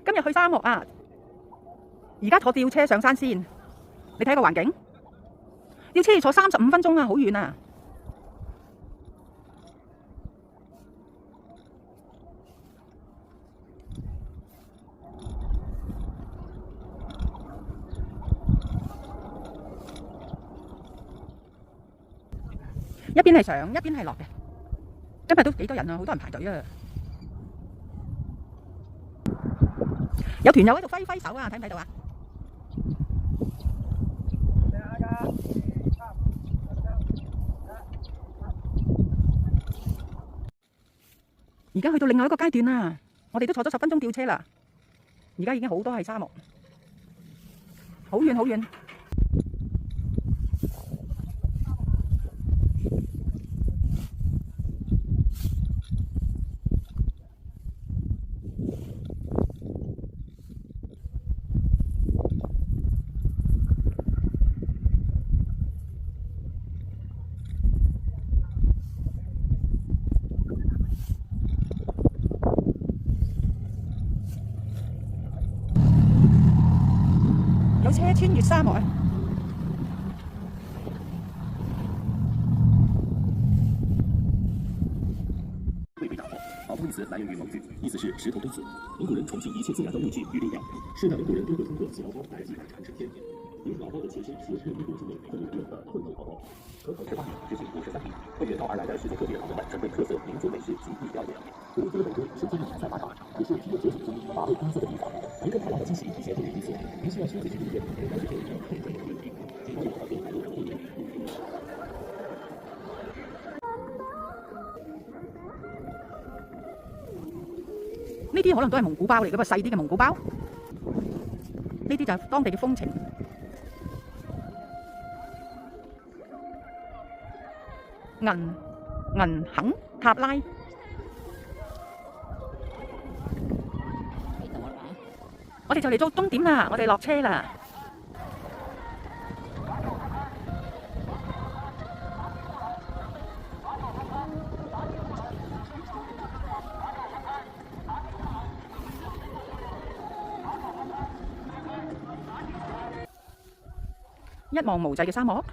今日去沙漠啊！而家坐吊車上山先，你睇個環境，吊車要坐35分鐘啊，好遠啊！一邊係上，一邊係落嘅。今日都幾多人啊，好多人排隊啊！有團友喺度揮揮手啊，睇唔睇到啊？而家去到另外一個階段啦，我哋都坐咗10分鐘吊車啦，而家已經好多係沙漠，好遠好遠。有車穿越沙漠啊！会被打破。鳌头一词来源于蒙语，意思是石头堆子。蒙古人崇敬一切自然的物质与力量，世代蒙古人都会通过祭鳌包来祭拜传承先天。由于鳌包的前身是日印度境内混入人的混合鳌包，可口18米，直径53米，为远道而来的世界各地好友们准备特色民族美食及艺表演。由于这个美洲生产力菜发达，也是体育折景中乏味干涩的地方，一个海浪的惊喜以前都是第一次，您需要亲自去体验，了解这一场碰撞的魅力。尽管有条件还有人会员。呢啲可能都係蒙古包嚟嘅噃，細啲嘅蒙古包。呢啲就係當地嘅風情。銀肯塔拉。我哋就嚟到終點啦，我哋落車啦。一望無際嘅沙漠。